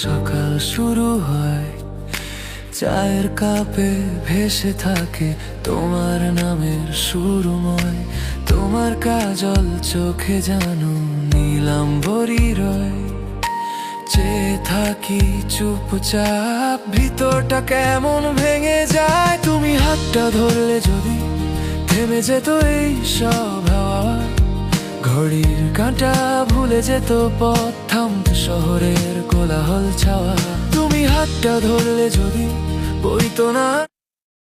সকাল শুরু হয়, চায়ের কাপে ভেসে থাকে তোমার নামের সুরময়। তোমার কাজল চোখে জানো নীলাম্বরী রয়। চেয়ে থাকি চুপচাপ, ভিতরটা কেমন ভেঙে যায়। তুমি হাতটা ধরলে যদি থেমে যেত এই সব হাওয়া, ঘড়ির কাঁটা ভুলে যেত পথ থামতো শহরের কোলাহল ছাওয়া। তুমি হাতটা ধরলে যদি বইতো না